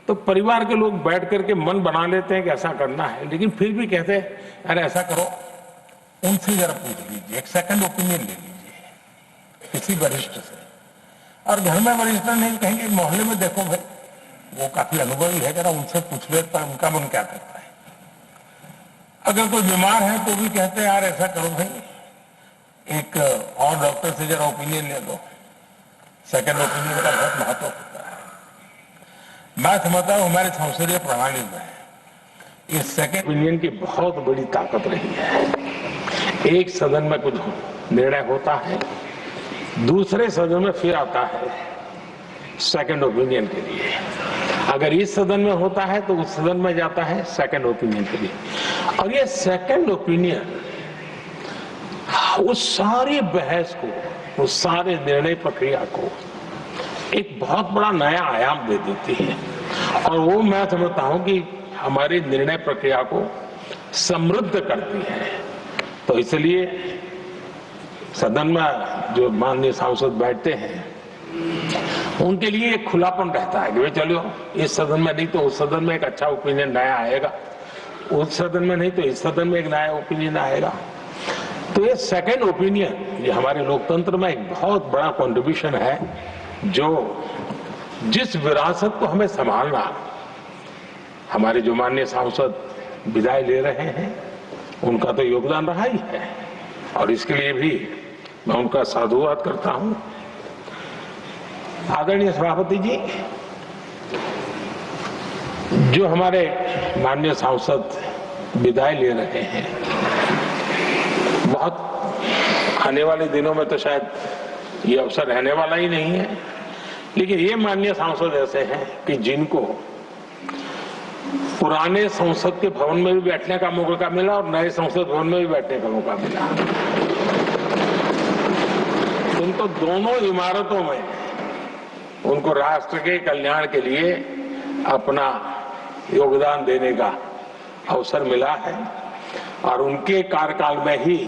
तो परिवार के लोग बैठ करके मन बना लेते हैं कि ऐसा करना है, लेकिन फिर भी कहते हैं अरे ऐसा करो, उनसे जरा पूछ लीजिए, एक सेकंड ओपिनियन ले लीजिए किसी वरिष्ठ से। और घर में वरिष्ठ नहीं कहेंगे, मोहल्ले में देखो भाई वो काफी अनुभवी है, जरा उनसे पूछ ले पर उनका मन क्या करता है। अगर कोई बीमार है तो भी कहते हैं यार ऐसा करो भाई, एक और डॉक्टर से जरा ओपिनियन ले लो। सेकंड ओपिनियन का बहुत महत्व होता है। मैं समझता हूं हमारे संसदीय प्रणाली में इस सेकंड ओपिनियन की बहुत बड़ी ताकत रही है। एक सदन में कुछ निर्णय होता है, दूसरे सदन में फिर आता है सेकंड ओपिनियन के लिए। अगर इस सदन में होता है तो उस सदन में जाता है सेकंड ओपिनियन के लिए। और ये सेकंड ओपिनियन उस सारी बहस को, उस सारे निर्णय प्रक्रिया को एक बहुत बड़ा नया आयाम दे देती है। और वो मैं समझता हूं कि हमारी निर्णय प्रक्रिया को समृद्ध करती है। तो इसलिए सदन में जो माननीय सांसद बैठते हैं उनके लिए एक खुलापन रहता है कि भाई चलो इस सदन में नहीं तो उस सदन में एक अच्छा ओपिनियन नया आएगा, उस सदन में नहीं तो इस सदन में एक नया ओपिनियन आएगा। तो ये सेकंड ओपिनियन ये हमारे लोकतंत्र में एक बहुत बड़ा कंट्रीब्यूशन है, जो जिस विरासत को हमें संभालना हमारे जो माननीय सांसद विदाई ले रहे हैं उनका तो योगदान रहा ही है। और इसके लिए भी मैं उनका साधुवाद करता हूं। आदरणीय सभापति जी, जो हमारे माननीय सांसद विदाई ले रहे हैं, बहुत आने वाले दिनों में तो शायद ये अवसर रहने वाला ही नहीं है, लेकिन ये माननीय सांसद ऐसे हैं कि जिनको पुराने संसद के भवन में भी बैठने का मौका मिला और नए संसद भवन में भी बैठने का मौका मिला। उनको दोनों इमारतों में उनको राष्ट्र के कल्याण के लिए अपना योगदान देने का अवसर मिला है। और उनके कार्यकाल में ही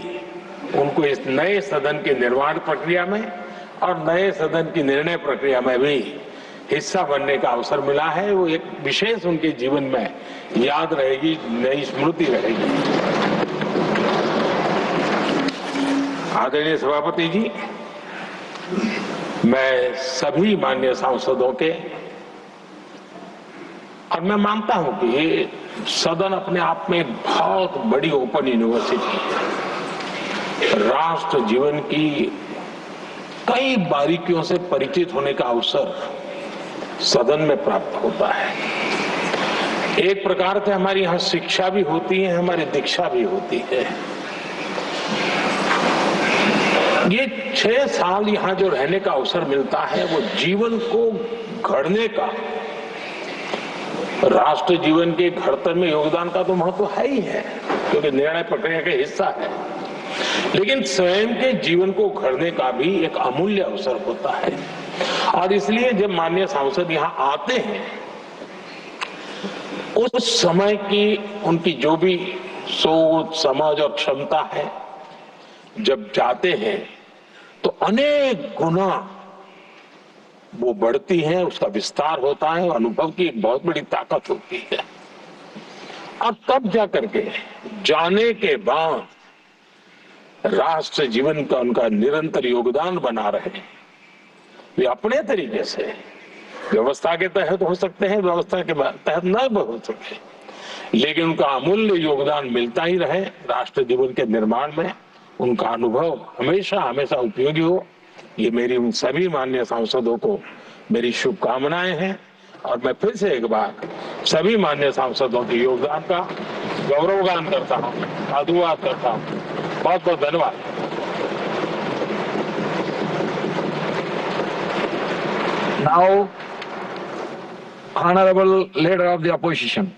उनको इस नए सदन के निर्माण प्रक्रिया में और नए सदन की निर्णय प्रक्रिया में भी हिस्सा बनने का अवसर मिला है। वो एक विशेष उनके जीवन में याद रहेगी, नई स्मृति रहेगी। आदरणीय सभापति जी, मैं सभी माननीय सांसदों के, और मैं मानता हूं कि ये सदन अपने आप में एक बहुत बड़ी ओपन यूनिवर्सिटी है। राष्ट्र जीवन की कई बारीकियों से परिचित होने का अवसर सदन में प्राप्त होता है। एक प्रकार से हमारी यहाँ शिक्षा भी होती है, हमारी दीक्षा भी होती है। ये 6 साल यहाँ जो रहने का अवसर मिलता है वो जीवन को घड़ने का, राष्ट्र जीवन के घड़तर में योगदान का तो महत्व है ही है, क्योंकि निर्णय प्रक्रिया का हिस्सा है, लेकिन स्वयं के जीवन को घड़ने का भी एक अमूल्य अवसर होता है। और इसलिए जब माननीय सांसद यहाँ आते हैं, उस समय की उनकी जो भी सोच, समझ और क्षमता है, जब जाते हैं तो अनेक गुना वो बढ़ती है, उसका विस्तार होता है, अनुभव की एक बहुत बड़ी ताकत होती है। अब तब जाकर के जाने के बाद राष्ट्र जीवन का उनका निरंतर योगदान बना रहे। वे अपने तरीके से व्यवस्था के तहत हो सकते हैं, व्यवस्था के तहत न हो सके, लेकिन उनका अमूल्य योगदान मिलता ही रहे राष्ट्र जीवन के निर्माण में। उनका अनुभव हमेशा हमेशा उपयोगी हो, ये मेरी उन सभी माननीय सांसदों को मेरी शुभकामनाएं हैं। और मैं फिर से एक बार सभी माननीय सांसदों के योगदान का गौरवगान करता हूँ, साधुवाद करता हूँ। बहुत बहुत धन्यवाद। Now, Honorable Leader of the Opposition.